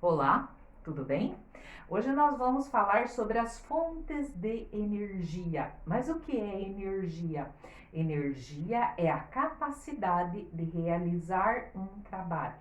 Olá, tudo bem? Hoje nós vamos falar sobre as fontes de energia. Mas o que é energia? Energia é a capacidade de realizar um trabalho.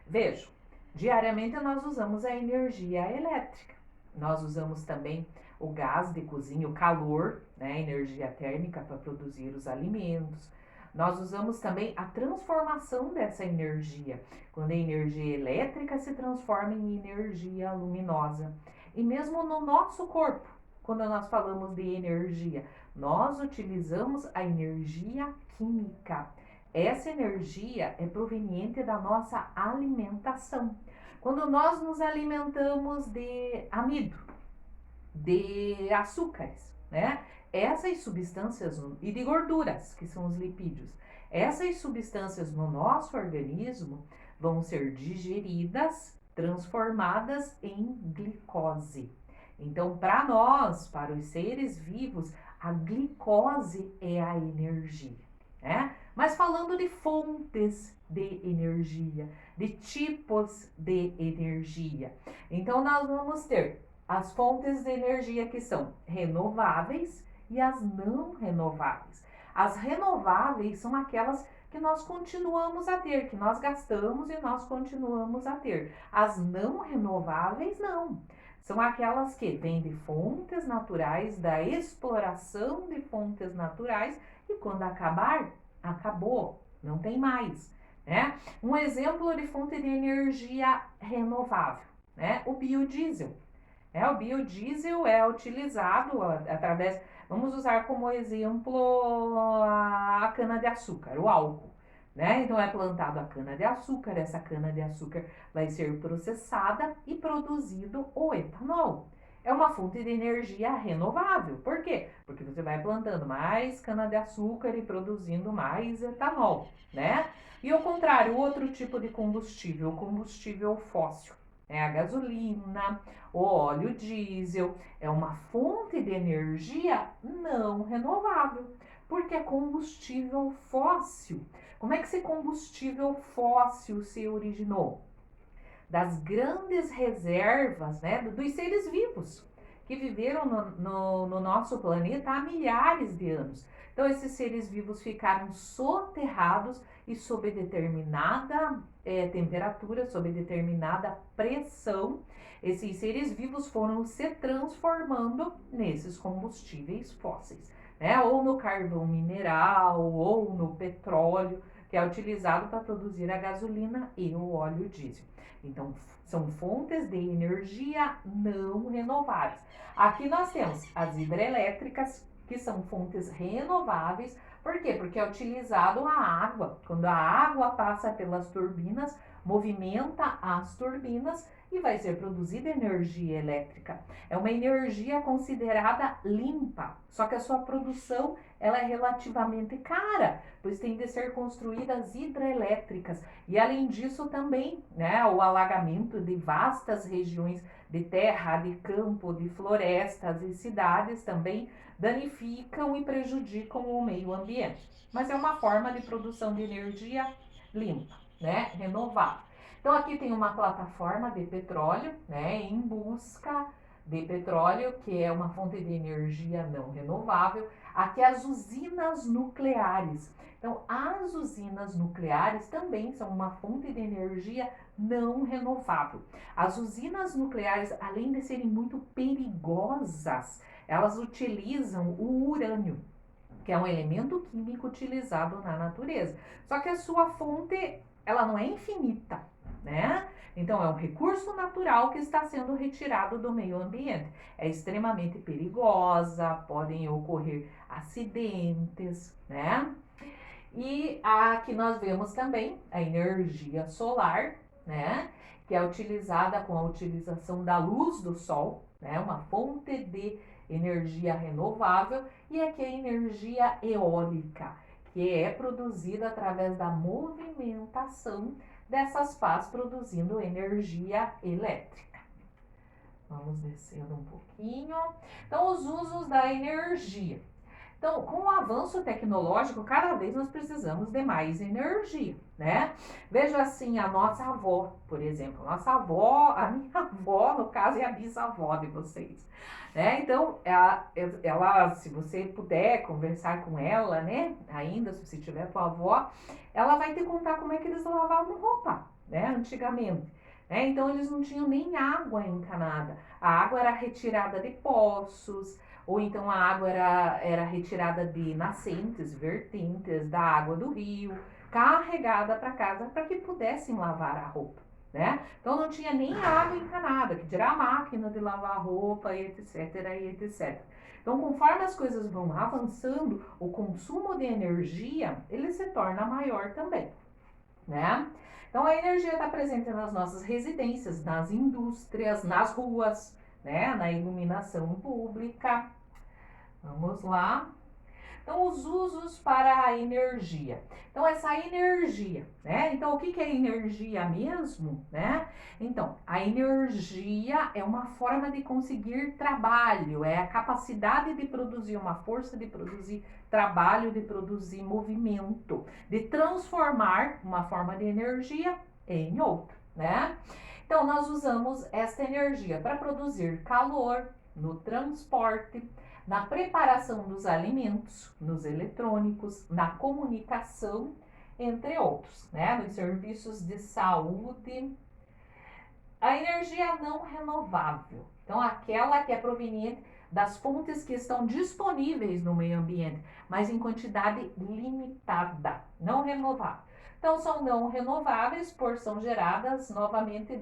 Veja, diariamente nós usamos a energia elétrica. Nós usamos também o gás de cozinha, o calor, né, energia térmica para produzir os alimentos. Nós usamos também a transformação dessa energia, quando a energia elétrica se transforma em energia luminosa. E mesmo no nosso corpo, quando nós falamos de energia, nós utilizamos a energia química. Essa energia é proveniente da nossa alimentação. Quando nós nos alimentamos de amido, de açúcares, né? Essas substâncias e de gorduras, que são os lipídios. Essas substâncias no nosso organismo vão ser digeridas, transformadas em glicose. Então, para nós, para os seres vivos, a glicose é a energia, né? Mas falando de fontes de energia, de tipos de energia. Então, nós vamos ter as fontes de energia que são renováveis e as não renováveis. As renováveis são aquelas que nós continuamos a ter, que nós gastamos e nós continuamos a ter. As não renováveis, não. São aquelas que vêm de fontes naturais, da exploração de fontes naturais, e quando acabar, acabou, não tem mais, né? Um exemplo de fonte de energia renovável, né? O biodiesel. O biodiesel é utilizado através, vamos usar como exemplo a cana-de-açúcar, o álcool. Né? Então é plantado a cana-de-açúcar, essa cana-de-açúcar vai ser processada e produzido o etanol. É uma fonte de energia renovável. Por quê? Porque você vai plantando mais cana-de-açúcar e produzindo mais etanol, né? E ao contrário, outro tipo de combustível, o combustível fóssil. A gasolina, o óleo diesel, é uma fonte de energia não renovável, porque é combustível fóssil. Como é que esse combustível fóssil se originou? Das grandes reservas, né, dos seres vivos que viveram no nosso planeta há milhares de anos. Então, esses seres vivos ficaram soterrados e sob determinada temperatura, sob determinada pressão, esses seres vivos foram se transformando nesses combustíveis fósseis, né? Ou no carvão mineral, ou no petróleo, que é utilizado para produzir a gasolina e o óleo diesel. Então, são fontes de energia não renováveis. Aqui nós temos as hidrelétricas, que são fontes renováveis. Por quê? Porque é utilizado a água. Quando a água passa pelas turbinas, movimenta as turbinas e vai ser produzida energia elétrica. É uma energia considerada limpa, só que a sua produção ela é relativamente cara, pois tem de ser construídas hidrelétricas. E além disso também, né, o alagamento de vastas regiões de terra, de campo, de florestas e cidades também danificam e prejudicam o meio ambiente. Mas é uma forma de produção de energia limpa, né, renovável. Então aqui tem uma plataforma de petróleo, né, em busca de petróleo, que é uma fonte de energia não renovável. Aqui as usinas nucleares. Então, as usinas nucleares também são uma fonte de energia não renovável. As usinas nucleares, além de serem muito perigosas, elas utilizam o urânio, que é um elemento químico utilizado na natureza. Só que a sua fonte, ela não é infinita, né? Então, é um recurso natural que está sendo retirado do meio ambiente. É extremamente perigosa, podem ocorrer acidentes, né? E aqui nós vemos também a energia solar, né? Que é utilizada com a utilização da luz do sol, né? Uma fonte de energia renovável. E aqui a energia eólica, que é produzida através da movimentação dessas pás produzindo energia elétrica. Vamos descendo um pouquinho. Então, os usos da energia. Então, com o avanço tecnológico, cada vez nós precisamos de mais energia, né? Veja assim, a nossa avó, por exemplo. Nossa avó, a minha avó, no caso, é a bisavó de vocês, né? Então, ela, se você puder conversar com ela, né? Ainda, se você tiver tua avó, ela vai te contar como é que eles lavavam roupa, né? Antigamente. Né? Então, eles não tinham nem água encanada. A água era retirada de poços, ou então a água era retirada de nascentes, vertentes da água do rio, carregada para casa para que pudessem lavar a roupa, né? Então não tinha nem água encanada, que dirá a máquina de lavar roupa, e etc, e etc. Então, conforme as coisas vão avançando, o consumo de energia, ele se torna maior também, né? Então, a energia está presente nas nossas residências, nas indústrias, nas ruas, né? Na iluminação pública. Vamos lá. Então, os usos para a energia. Então, essa energia, né? Então, o que é energia mesmo, né? Então, a energia é uma forma de conseguir trabalho, é a capacidade de produzir uma força, de produzir trabalho, de produzir movimento, de transformar uma forma de energia em outra, né? Então, nós usamos esta energia para produzir calor no transporte, na preparação dos alimentos, nos eletrônicos, na comunicação, entre outros, né? Nos serviços de saúde. A energia não renovável, então aquela que é proveniente das fontes que estão disponíveis no meio ambiente, mas em quantidade limitada, não renovável. Então, são não renováveis por são geradas novamente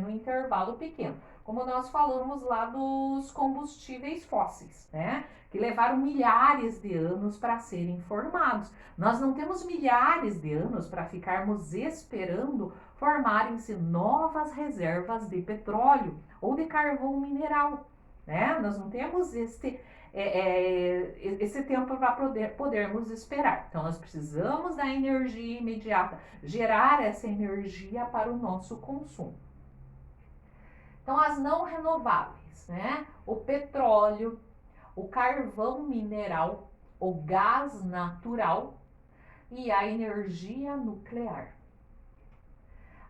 no intervalo pequeno. Como nós falamos lá dos combustíveis fósseis, né? Que levaram milhares de anos para serem formados. Nós não temos milhares de anos para ficarmos esperando formarem-se novas reservas de petróleo ou de carvão mineral, né? Nós não temos esse tempo para podermos esperar. Então, nós precisamos da energia imediata, gerar essa energia para o nosso consumo. Então, as não renováveis, né? O petróleo, o carvão mineral, o gás natural e a energia nuclear.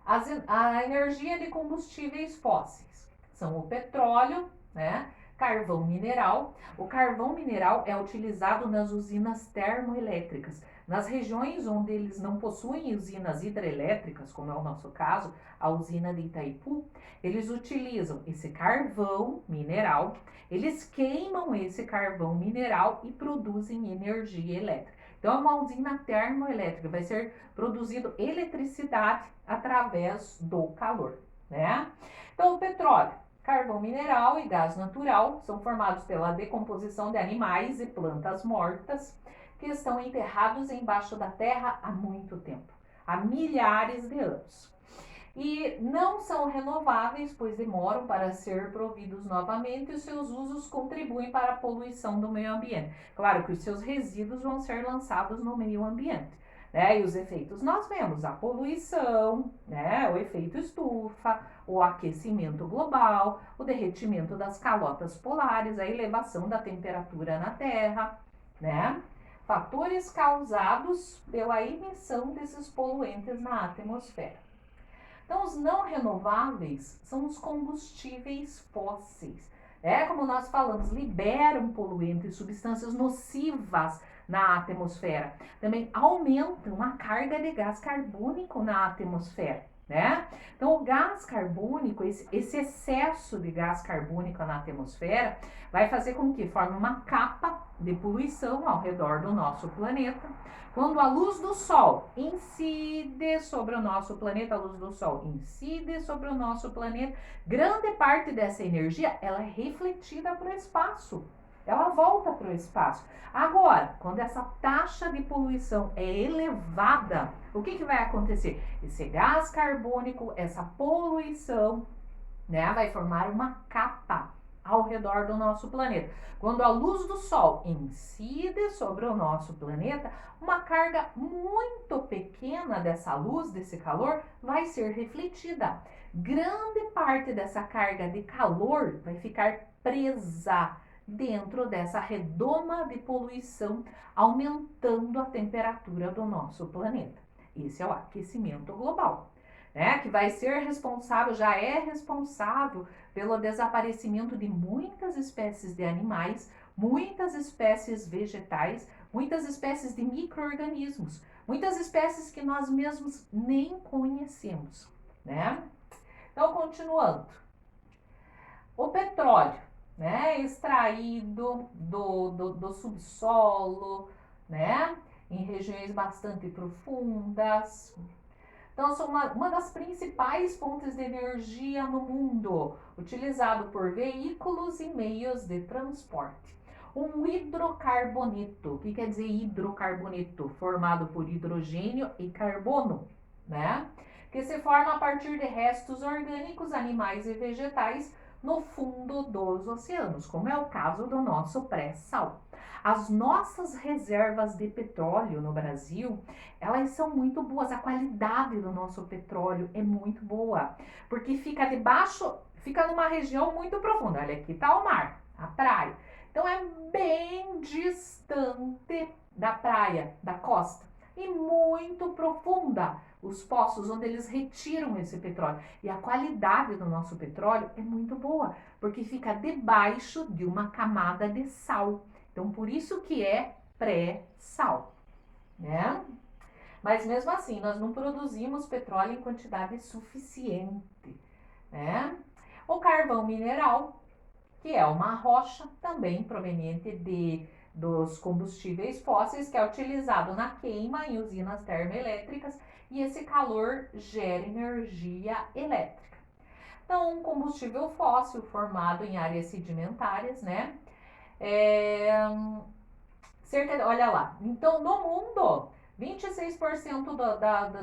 A energia de combustíveis fósseis são o petróleo, né? Carvão mineral. O carvão mineral é utilizado nas usinas termoelétricas. Nas regiões onde eles não possuem usinas hidrelétricas, como é o nosso caso, a usina de Itaipu, eles utilizam esse carvão mineral, eles queimam esse carvão mineral e produzem energia elétrica. Então, é uma usina termoelétrica, vai ser produzido eletricidade através do calor, né? Então, o petróleo, carvão mineral e gás natural são formados pela decomposição de animais e plantas mortas que estão enterrados embaixo da terra há muito tempo, há milhares de anos. E não são renováveis, pois demoram para ser providos novamente e os seus usos contribuem para a poluição do meio ambiente. Claro que os seus resíduos vão ser lançados no meio ambiente, né? E os efeitos nós vemos, a poluição, né? O efeito estufa, o aquecimento global, o derretimento das calotas polares, a elevação da temperatura na Terra, né? Fatores causados pela emissão desses poluentes na atmosfera. Então, os não renováveis são os combustíveis fósseis. Como nós falamos, liberam poluentes, substâncias nocivas na atmosfera. Também aumentam a carga de gás carbônico na atmosfera, né? Então, o gás carbônico, esse excesso de gás carbônico na atmosfera, vai fazer com que forme uma capa de poluição ao redor do nosso planeta. Quando a luz do Sol incide sobre o nosso planeta, grande parte dessa energia ela é refletida para o espaço. Ela volta para o espaço. Agora, quando essa taxa de poluição é elevada, o que vai acontecer? Esse gás carbônico, essa poluição, né, vai formar uma capa ao redor do nosso planeta. Quando a luz do Sol incide sobre o nosso planeta, uma carga muito pequena dessa luz, desse calor, vai ser refletida. Grande parte dessa carga de calor vai ficar presa dentro dessa redoma de poluição, aumentando a temperatura do nosso planeta. Esse é o aquecimento global, né? Que vai ser responsável, já é responsável pelo desaparecimento de muitas espécies de animais, muitas espécies vegetais, muitas espécies de micro-organismos, muitas espécies que nós mesmos nem conhecemos, né? Então, continuando. O petróleo, né, extraído do subsolo, né, em regiões bastante profundas. Então, são uma das principais fontes de energia no mundo, utilizado por veículos e meios de transporte. Um hidrocarboneto, o que quer dizer hidrocarboneto? Formado por hidrogênio e carbono, né? Que se forma a partir de restos orgânicos, animais e vegetais no fundo dos oceanos, como é o caso do nosso pré-sal. As nossas reservas de petróleo no Brasil, elas são muito boas, a qualidade do nosso petróleo é muito boa, porque fica debaixo, fica numa região muito profunda. Olha, aqui está o mar, a praia. Então é bem distante da praia, da costa, e muito profunda os poços onde eles retiram esse petróleo. E a qualidade do nosso petróleo é muito boa, porque fica debaixo de uma camada de sal. Então, por isso que é pré-sal, né? Mas mesmo assim, nós não produzimos petróleo em quantidade suficiente, né? O carvão mineral, que é uma rocha também proveniente dos combustíveis fósseis, que é utilizado na queima em usinas termoelétricas, e esse calor gera energia elétrica. Então, um combustível fóssil formado em áreas sedimentares, né? Olha lá, então no mundo, 26%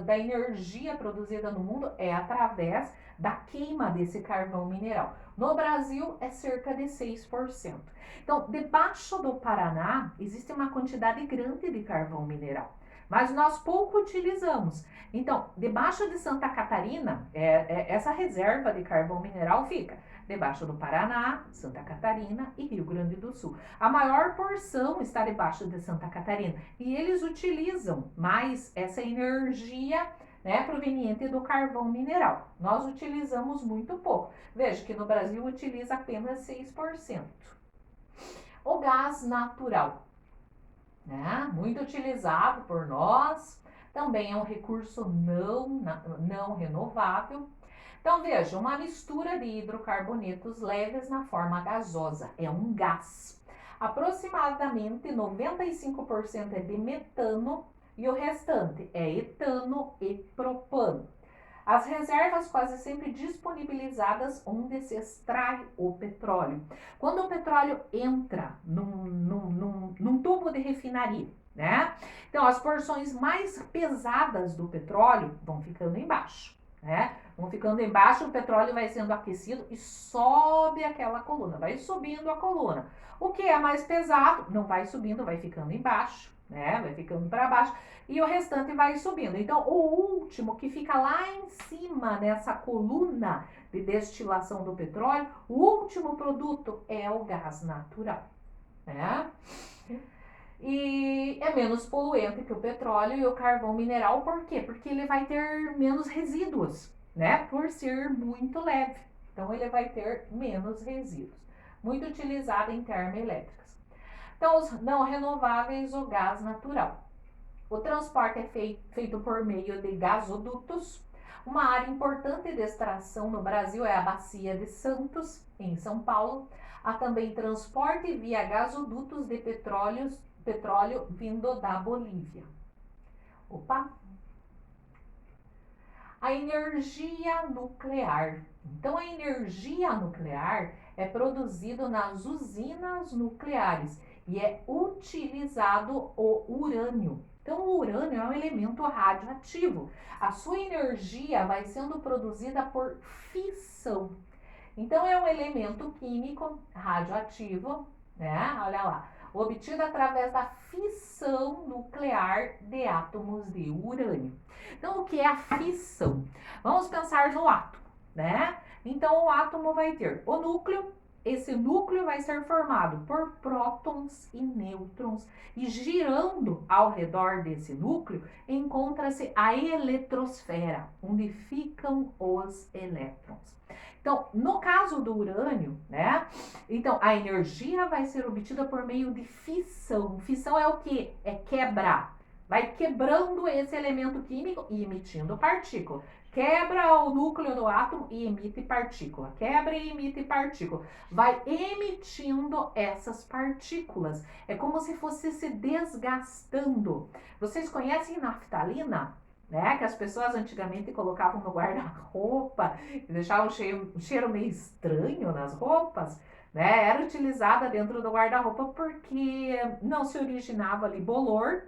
da energia produzida no mundo é através da queima desse carvão mineral. No Brasil é cerca de 6%. Então, debaixo do Paraná existe uma quantidade grande de carvão mineral, mas nós pouco utilizamos. Então, debaixo de Santa Catarina, essa reserva de carvão mineral fica debaixo do Paraná, Santa Catarina e Rio Grande do Sul. A maior porção está debaixo de Santa Catarina e eles utilizam mais essa energia, né, proveniente do carvão mineral. Nós utilizamos muito pouco. Veja que no Brasil utiliza apenas 6%. O gás natural, né, muito utilizado por nós, também é um recurso não renovável. Então, veja, uma mistura de hidrocarbonetos leves na forma gasosa, é um gás. Aproximadamente 95% é de metano e o restante é etano e propano. As reservas quase sempre disponibilizadas onde se extrai o petróleo. Quando o petróleo entra num tubo de refinaria, né? Então, as porções mais pesadas do petróleo vão ficando embaixo, né? Vão ficando embaixo, o petróleo vai sendo aquecido e sobe aquela coluna, vai subindo a coluna. O que é mais pesado não vai subindo, vai ficando embaixo, né? Vai ficando para baixo e o restante vai subindo. Então, o último que fica lá em cima nessa coluna de destilação do petróleo, o último produto é o gás natural, né? E é menos poluente que o petróleo e o carvão mineral, por quê? Porque ele vai ter menos resíduos, né? Por ser muito leve. Então, ele vai ter menos resíduos. Muito utilizado em termoelétricas. Então, os não renováveis, o gás natural. O transporte é feito por meio de gasodutos. Uma área importante de extração no Brasil é a Bacia de Santos, em São Paulo. Há também transporte via gasodutos de petróleo vindo da Bolívia. Opa! A energia nuclear. Então, a energia nuclear é produzida nas usinas nucleares e é utilizado o urânio. Então, o urânio é um elemento radioativo. A sua energia vai sendo produzida por fissão. Então, é um elemento químico radioativo, né? Olha lá, obtido através da fissão nuclear de átomos de urânio. Então, o que é a fissão? Vamos pensar no átomo, né? Então, o átomo vai ter o núcleo, esse núcleo vai ser formado por prótons e nêutrons, e girando ao redor desse núcleo encontra-se a eletrosfera, onde ficam os elétrons. Então, no caso do urânio, né? Então, a energia vai ser obtida por meio de fissão. Fissão é o que? É quebrar. Vai quebrando esse elemento químico e emitindo partícula. Quebra o núcleo do átomo e emite partícula. Quebra e emite partícula. Vai emitindo essas partículas. É como se fosse se desgastando. Vocês conhecem naftalina? Né? Que as pessoas antigamente colocavam no guarda-roupa e deixavam um cheiro meio estranho nas roupas. Né? Era utilizada dentro do guarda-roupa porque não se originava ali bolor,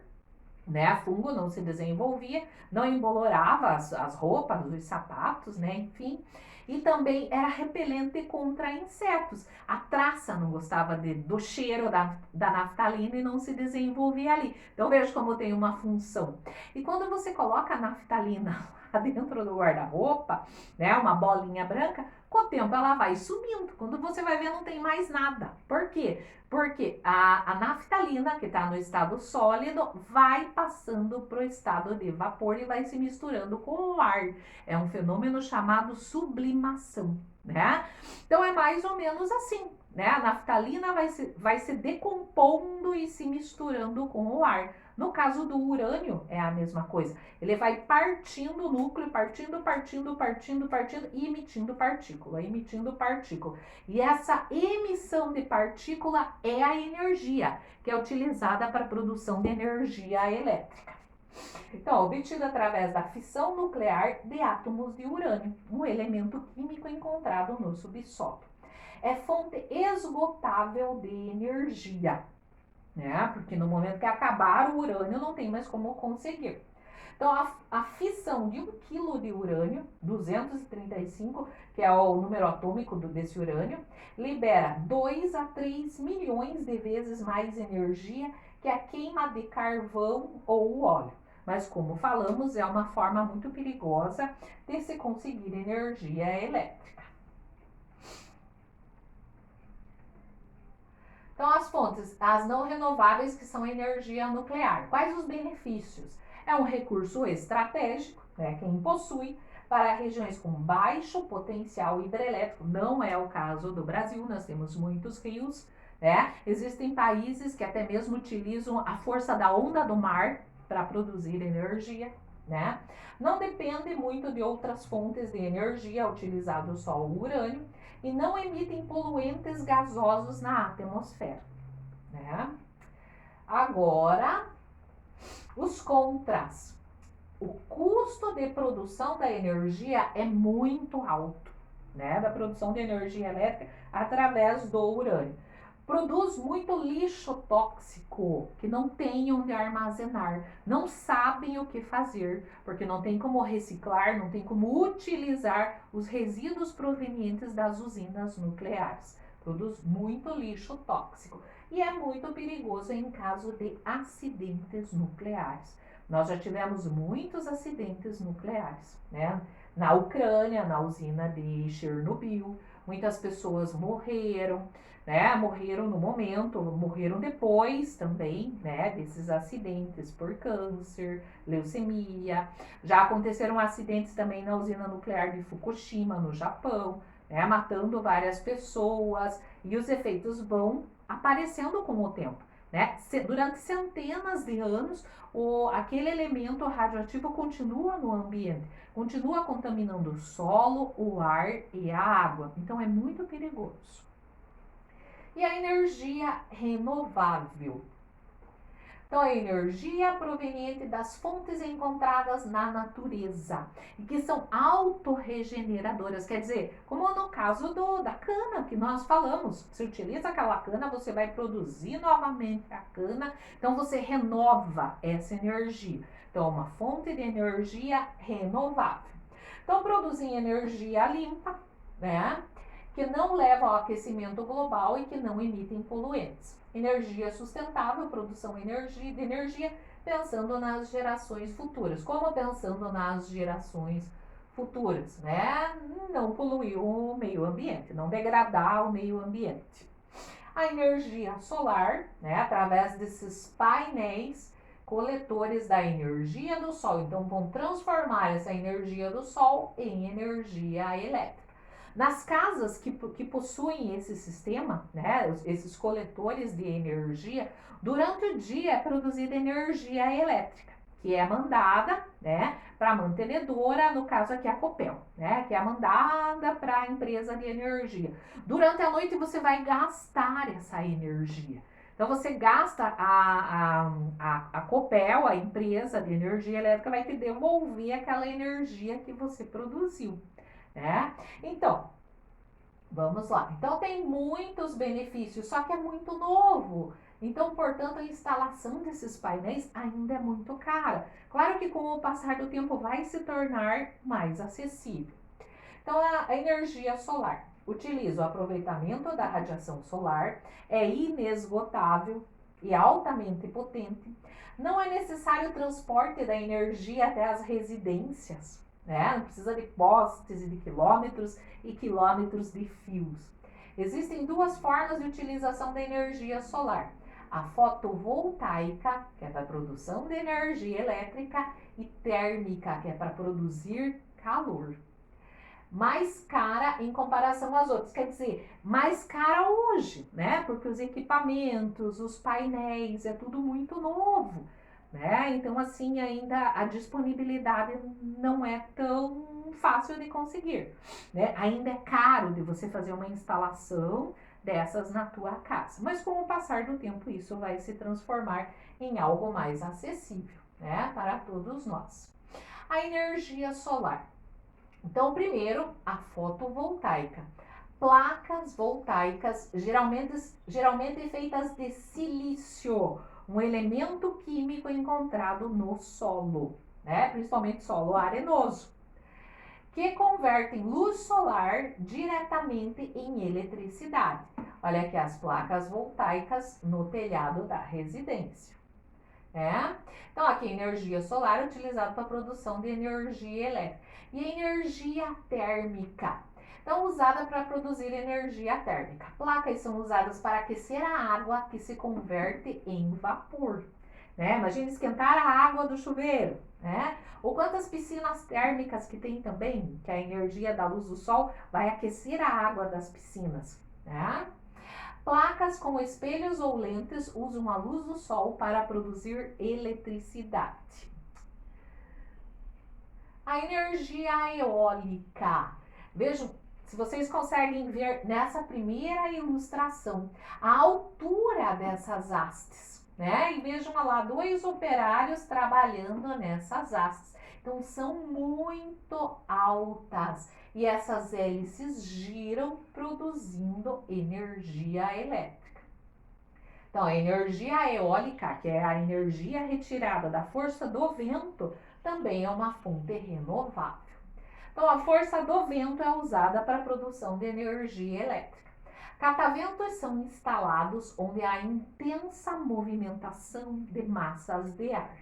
né? Fungo não se desenvolvia, não embolorava as roupas, os sapatos, né? Enfim. E também era repelente contra insetos. A traça não gostava do cheiro da naftalina e não se desenvolvia ali. Então veja como tem uma função. E quando você coloca a naftalina lá dentro do guarda-roupa, né? Uma bolinha branca, com o tempo ela vai sumindo. Quando você vai ver, não tem mais nada. Por quê? Porque a naftalina, que está no estado sólido, vai passando para o estado de vapor e vai se misturando com o ar. É um fenômeno chamado sublimação, né? Então é mais ou menos assim, né? A naftalina vai se decompondo e se misturando com o ar. No caso do urânio, é a mesma coisa. Ele vai partindo o núcleo, partindo e emitindo partícula, emitindo partícula. E essa emissão de partícula é a energia, que é utilizada para a produção de energia elétrica. Então, obtida através da fissão nuclear de átomos de urânio, um elemento químico encontrado no subsolo. É fonte esgotável de energia, né? Porque no momento que acabar o urânio, não tem mais como conseguir. Então, a fissão de 1 kg de urânio, 235, que é o número atômico desse urânio, libera 2 a 3 milhões de vezes mais energia que a queima de carvão ou óleo. Mas, como falamos, é uma forma muito perigosa de se conseguir energia elétrica. Então, as fontes, as não renováveis, que são energia nuclear. Quais os benefícios? É um recurso estratégico, né, quem possui, para regiões com baixo potencial hidrelétrico. Não é o caso do Brasil, nós temos muitos rios, né? Existem países que até mesmo utilizam a força da onda do mar para produzir energia, né? Não depende muito de outras fontes de energia, utilizado só o urânio, e não emitem poluentes gasosos na atmosfera, né? Agora, os contras. O custo de produção da energia é muito alto, né? Da produção de energia elétrica através do urânio. Produz muito lixo tóxico que não tem onde armazenar, não sabem o que fazer, porque não tem como reciclar, não tem como utilizar os resíduos provenientes das usinas nucleares. Produz muito lixo tóxico e é muito perigoso em caso de acidentes nucleares. Nós já tivemos muitos acidentes nucleares, né? Na Ucrânia, na usina de Chernobyl, muitas pessoas morreram, né? Morreram no momento, morreram depois também, né? Desses acidentes por câncer, leucemia. Já aconteceram acidentes também na usina nuclear de Fukushima, no Japão, né? Matando várias pessoas, e os efeitos vão aparecendo com o tempo, né? Durante centenas de anos, aquele elemento radioativo continua no ambiente, continua contaminando o solo, o ar e a água. Então é muito perigoso. E a energia renovável. Então, a energia proveniente das fontes encontradas na natureza e que são autorregeneradoras, quer dizer, como no caso da cana que nós falamos, você utiliza aquela cana, você vai produzir novamente a cana, então você renova essa energia. Então, uma fonte de energia renovável. Então, produzem energia limpa, né? Que não leva ao aquecimento global e que não emitem poluentes. Energia sustentável, produção de energia, pensando nas gerações futuras. Como pensando nas gerações futuras, né? Não poluir o meio ambiente, não degradar o meio ambiente. A energia solar, né, através desses painéis coletores da energia do Sol. Então, vão transformar essa energia do Sol em energia elétrica. Nas casas que possuem esse sistema, né, esses coletores de energia, durante o dia é produzida energia elétrica, que é mandada, né, para a mantenedora, no caso aqui a Copel, né, que é mandada para a empresa de energia. Durante a noite você vai gastar essa energia. Então você gasta a Copel, a empresa de energia elétrica, vai te devolver aquela energia que você produziu, né? Então, vamos lá. Então tem muitos benefícios, só que é muito novo. Então, portanto, a instalação desses painéis ainda é muito cara. Claro que com o passar do tempo vai se tornar mais acessível. Então, a energia solar utiliza o aproveitamento da radiação solar, é inesgotável e altamente potente. Não é necessário o transporte da energia até as residências, né? Não precisa de postes e de quilômetros e quilômetros de fios. Existem duas formas de utilização da energia solar. A fotovoltaica, que é para a produção de energia elétrica, e térmica, que é para produzir calor. Mais cara em comparação às outras, quer dizer, mais cara hoje, né? Porque os equipamentos, os painéis, é tudo muito novo, né? Então, assim, ainda a disponibilidade não é tão fácil de conseguir, né? Ainda é caro de você fazer uma instalação dessas na tua casa, mas com o passar do tempo isso vai se transformar em algo mais acessível, né? Para todos nós. A energia solar. Então, primeiro, a fotovoltaica. Placas voltaicas, geralmente feitas de silício, um elemento químico encontrado no solo, né? Principalmente solo arenoso, que convertem luz solar diretamente em eletricidade. Olha aqui as placas voltaicas no telhado da residência. Então, aqui energia solar utilizada para a produção de energia elétrica. E a energia térmica, então usada para produzir energia térmica. Placas são usadas para aquecer a água que se converte em vapor, né? Imagina esquentar a água do chuveiro, né? Ou quantas piscinas térmicas que tem também, que a energia da luz do sol vai aquecer a água das piscinas, né? Placas com espelhos ou lentes usam a luz do sol para produzir eletricidade. A energia eólica. Vejam, se vocês conseguem ver nessa primeira ilustração, a altura dessas hastes, né? E vejam lá, dois operários trabalhando nessas hastes. Então, são muito altas. E essas hélices giram produzindo energia elétrica. Então, a energia eólica, que é a energia retirada da força do vento, também é uma fonte renovável. Então, a força do vento é usada para a produção de energia elétrica. Cataventos são instalados onde há intensa movimentação de massas de ar.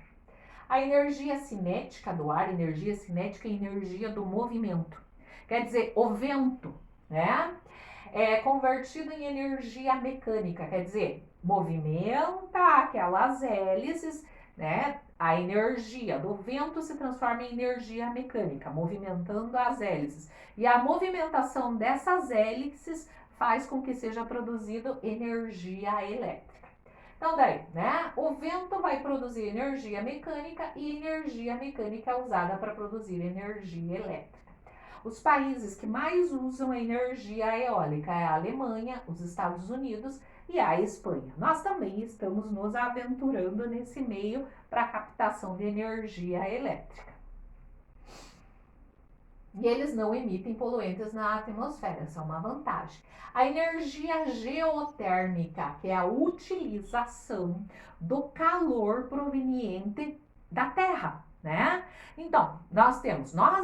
A energia cinética do ar, energia cinética é energia do movimento. Quer dizer, o vento, né, é convertido em energia mecânica, quer dizer, movimenta aquelas hélices, né, a energia do vento se transforma em energia mecânica, movimentando as hélices. E a movimentação dessas hélices faz com que seja produzido energia elétrica. Então daí, né, o vento vai produzir energia mecânica e energia mecânica é usada para produzir energia elétrica. Os países que mais usam a energia eólica é a Alemanha, os Estados Unidos e a Espanha. Nós também estamos nos aventurando nesse meio para a captação de energia elétrica. E eles não emitem poluentes na atmosfera, essa é uma vantagem. A energia geotérmica, que é a utilização do calor proveniente da Terra, né? Então, nós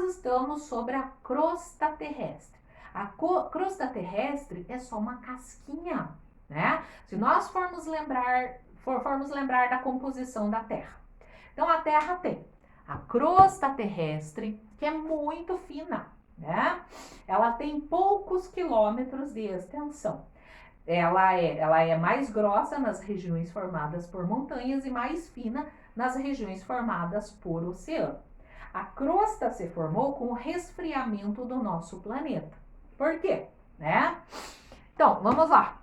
estamos sobre a crosta terrestre. A crosta terrestre é só uma casquinha, né? Se nós formos lembrar da composição da Terra. Então, a Terra tem A crosta terrestre, que é muito fina, né? Ela tem poucos quilômetros de extensão. Ela é mais grossa nas regiões formadas por montanhas e mais fina nas regiões formadas por oceano. A crosta se formou com o resfriamento do nosso planeta. Por quê? Né? Então, vamos lá.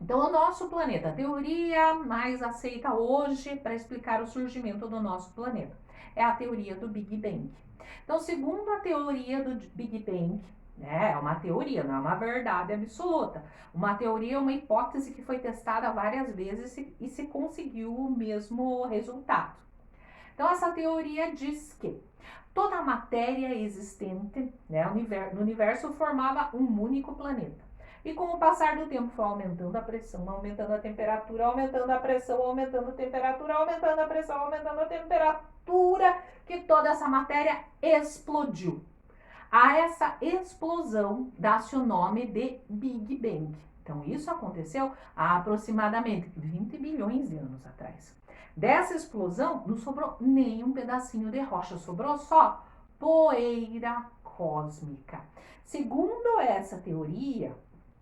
Então, o nosso planeta, a teoria mais aceita hoje para explicar o surgimento do nosso planeta é a teoria do Big Bang. Então, segundo a teoria do Big Bang, né, é uma teoria, não é uma verdade absoluta. Uma teoria é uma hipótese que foi testada várias vezes e se conseguiu o mesmo resultado. Então, essa teoria diz que toda a matéria existente, né, no universo formava um único planeta. E com o passar do tempo foi aumentando a pressão, aumentando a temperatura, aumentando a pressão, aumentando a temperatura, aumentando a pressão, aumentando a temperatura, que toda essa matéria explodiu. A essa explosão dá-se o nome de Big Bang. Então, isso aconteceu há aproximadamente 20 bilhões de anos atrás. Dessa explosão, não sobrou nem um pedacinho de rocha, sobrou só poeira cósmica. Segundo essa teoria,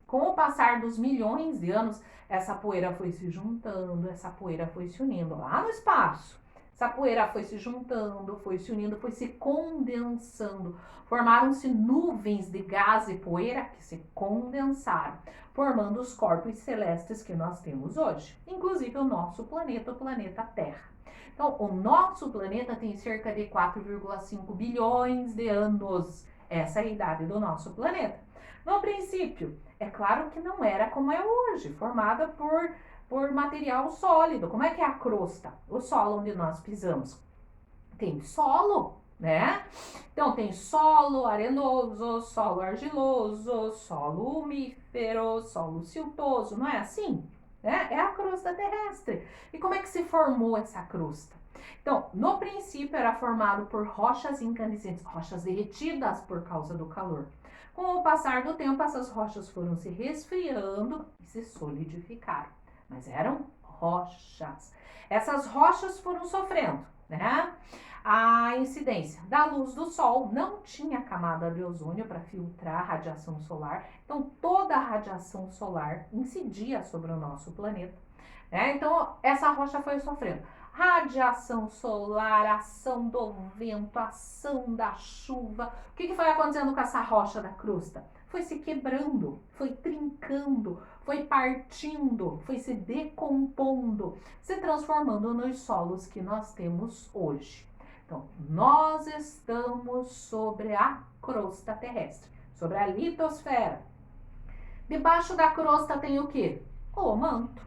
com o passar dos milhões de anos, essa poeira foi se juntando, essa poeira foi se unindo lá no espaço. Essa poeira foi se juntando, foi se unindo, foi se condensando. Formaram-se nuvens de gás e poeira que se condensaram, formando os corpos celestes que nós temos hoje, inclusive o nosso planeta, o planeta Terra. Então, o nosso planeta tem cerca de 4,5 bilhões de anos. Essa é a idade do nosso planeta. No princípio, é claro que não era como é hoje, formada por material sólido. Como é que é a crosta? O solo onde nós pisamos. Tem solo, né? Então, tem solo arenoso, solo argiloso, solo umífero, solo siltoso, não é assim? É a crosta terrestre. E como é que se formou essa crosta? Então, no princípio era formado por rochas incandescentes, rochas derretidas por causa do calor. Com o passar do tempo, essas rochas foram se resfriando e se solidificaram. Mas eram rochas. Essas rochas foram sofrendo, né? A incidência da luz do sol, não tinha camada de ozônio para filtrar a radiação solar, então toda a radiação solar incidia sobre o nosso planeta, né? Então essa rocha foi sofrendo radiação solar, ação do vento, ação da chuva. O que foi acontecendo com essa rocha da crosta? Foi se quebrando, foi trincando, foi partindo, foi se decompondo, se transformando nos solos que nós temos hoje. Então, nós estamos sobre a crosta terrestre, sobre a litosfera. Debaixo da crosta tem o quê? O manto,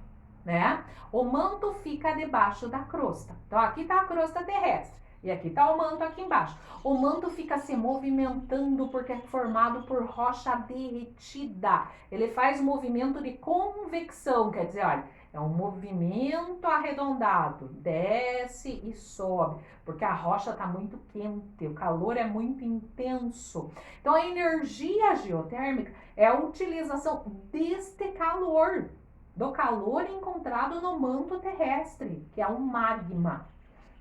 né? O manto fica debaixo da crosta. Então, aqui está a crosta terrestre e aqui está o manto aqui embaixo. O manto fica se movimentando porque é formado por rocha derretida. Ele faz movimento de convecção, quer dizer, olha, é um movimento arredondado, desce e sobe, porque a rocha está muito quente, o calor é muito intenso. Então, a energia geotérmica é a utilização deste calor, do calor encontrado no manto terrestre, que é um magma,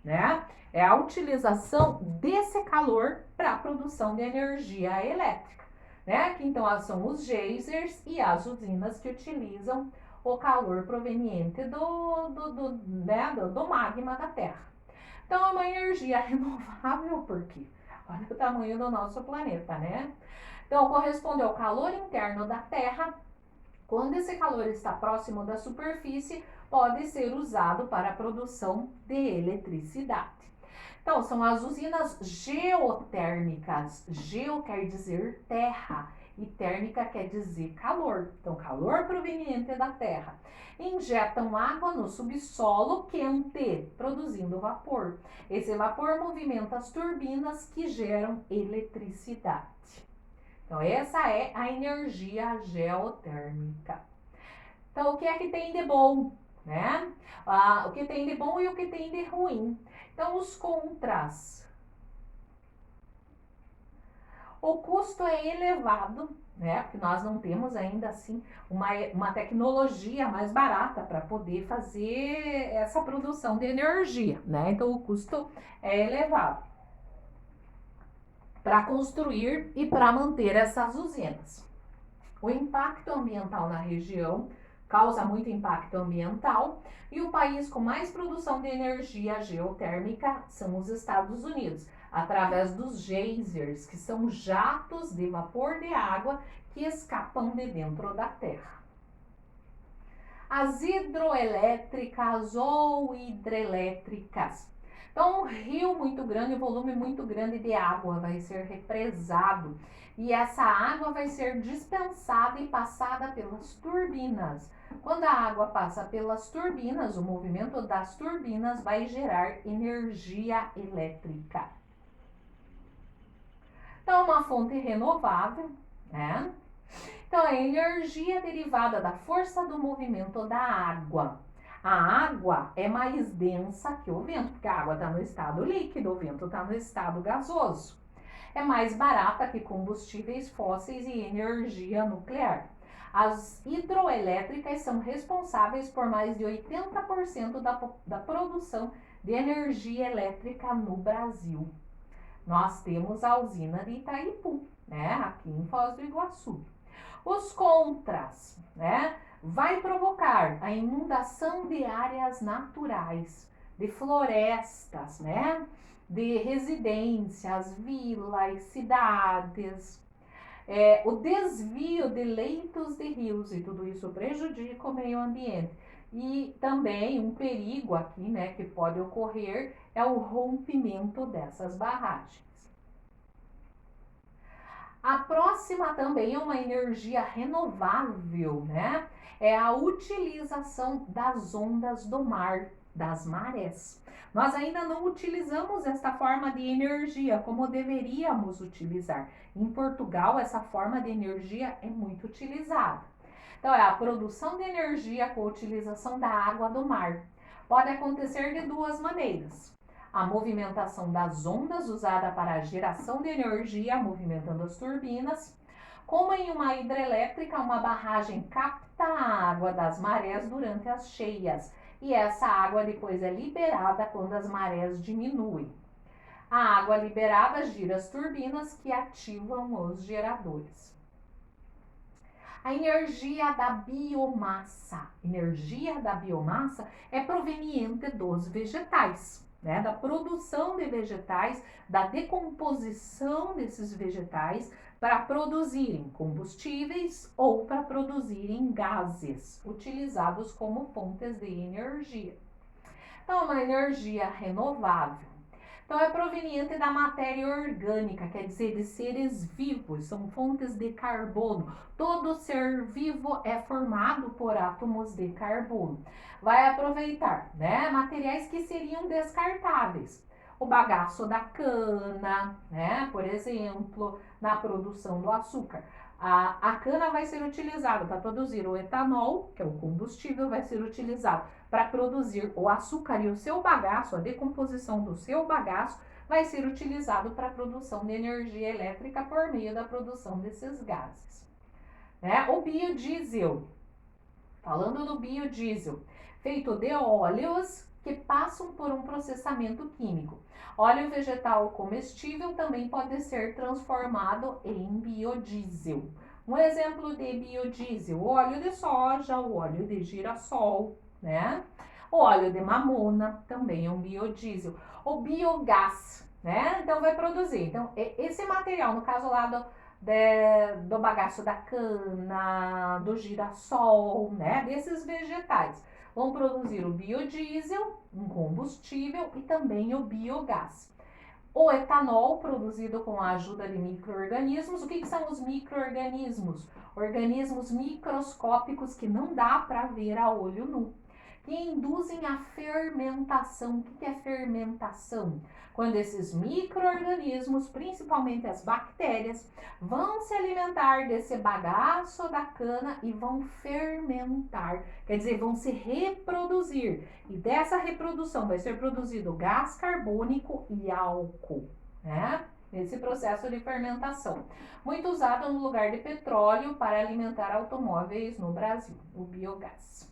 né? É a utilização desse calor para a produção de energia elétrica, né? Que então são os geysers e as usinas que utilizam o calor proveniente do magma da Terra. Então é uma energia renovável, porque olha o tamanho do nosso planeta, né? Então corresponde ao calor interno da Terra. Quando esse calor está próximo da superfície, pode ser usado para a produção de eletricidade. Então, são as usinas geotérmicas. Geo quer dizer terra e térmica quer dizer calor. Então, calor proveniente da terra. Injetam água no subsolo quente, produzindo vapor. Esse vapor movimenta as turbinas que geram eletricidade. Então, essa é a energia geotérmica. Então, o que é que tem de bom, né? O que tem de bom e o que tem de ruim. Então, os contras. O custo é elevado, né? Porque nós não temos ainda assim uma tecnologia mais barata para poder fazer essa produção de energia, né? Então o custo é elevado para construir e para manter essas usinas. O impacto ambiental na região causa muito impacto ambiental e o país com mais produção de energia geotérmica são os Estados Unidos, através dos geysers, que são jatos de vapor de água que escapam de dentro da terra. As hidroelétricas ou hidrelétricas. Então, um rio muito grande, um volume muito grande de água vai ser represado e essa água vai ser dispensada e passada pelas turbinas. Quando a água passa pelas turbinas, o movimento das turbinas vai gerar energia elétrica. Então, uma fonte renovável, né? Então, a energia derivada da força do movimento da água. A água é mais densa que o vento, porque a água está no estado líquido, o vento está no estado gasoso. É mais barata que combustíveis fósseis e energia nuclear. As hidroelétricas são responsáveis por mais de 80% da produção de energia elétrica no Brasil. Nós temos a usina de Itaipu, né, aqui em Foz do Iguaçu. Os contras, né, vai provocar a inundação de áreas naturais, de florestas, né, de residências, vilas, cidades, o desvio de leitos de rios e tudo isso prejudica o meio ambiente. E também um perigo aqui, né, que pode ocorrer é o rompimento dessas barragens. A próxima também é uma energia renovável, né? É a utilização das ondas do mar, das marés. Nós ainda não utilizamos esta forma de energia como deveríamos utilizar. Em Portugal, essa forma de energia é muito utilizada. Então, é a produção de energia com a utilização da água do mar. Pode acontecer de duas maneiras. A movimentação das ondas usada para a geração de energia, movimentando as turbinas. Como em uma hidrelétrica, uma barragem capta a água das marés durante as cheias e essa água depois é liberada quando as marés diminuem. A água liberada gira as turbinas que ativam os geradores. A energia da biomassa. Energia da biomassa é proveniente dos vegetais, né? Da produção de vegetais, da decomposição desses vegetais para produzirem combustíveis ou para produzirem gases utilizados como fontes de energia. Então, uma energia renovável. Então, é proveniente da matéria orgânica, quer dizer, de seres vivos, são fontes de carbono. Todo ser vivo é formado por átomos de carbono. Vai aproveitar, né, materiais que seriam descartáveis. O bagaço da cana, né, por exemplo, na produção do açúcar. A cana vai ser utilizada para produzir o etanol, que é o combustível, vai ser utilizado para produzir o açúcar e o seu bagaço, a decomposição do seu bagaço, vai ser utilizado para a produção de energia elétrica por meio da produção desses gases. Né? O biodiesel, falando do biodiesel, feito de óleos que passam por um processamento químico. Óleo vegetal comestível também pode ser transformado em biodiesel. Um exemplo de biodiesel, o óleo de soja, o óleo de girassol, né? O óleo de mamona também é um biodiesel. O biogás, né? Então vai produzir. Então, esse material, no caso lá do bagaço da cana, do girassol, né? Desses vegetais, vão produzir o biodiesel, um combustível, e também o biogás. O etanol, produzido com a ajuda de micro-organismos. O que são os micro-organismos? Organismos microscópicos que não dá para ver a olho nu, que induzem a fermentação. O que é fermentação? Quando esses micro-organismos, principalmente as bactérias, vão se alimentar desse bagaço da cana e vão fermentar, quer dizer, vão se reproduzir. E dessa reprodução vai ser produzido gás carbônico e álcool, né? nesse processo de fermentação. Muito usado no lugar de petróleo para alimentar automóveis no Brasil, o biogás.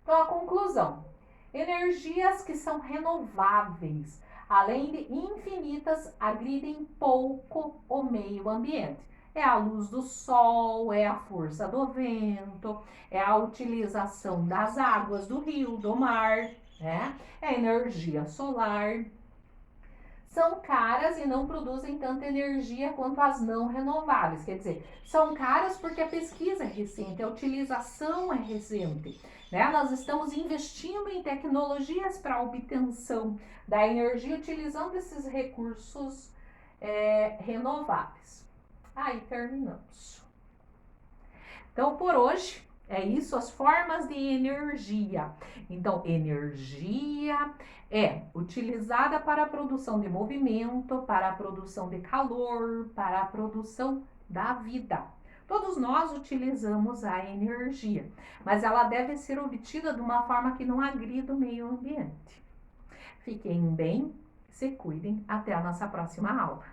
Então, a conclusão: energias que são renováveis, além de infinitas, agridem pouco o meio ambiente. É a luz do sol, é a força do vento, é a utilização das águas do rio, do mar, né? É a energia solar. São caras e não produzem tanta energia quanto as não renováveis. Quer dizer, são caras porque a pesquisa é recente, a utilização é recente. Né? Nós estamos investindo em tecnologias para a obtenção da energia utilizando esses recursos renováveis. Aí terminamos. Então, por hoje, é isso, as formas de energia. Então, energia é utilizada para a produção de movimento, para a produção de calor, para a produção da vida. Todos nós utilizamos a energia, mas ela deve ser obtida de uma forma que não agrida o meio ambiente. Fiquem bem, se cuidem, até a nossa próxima aula.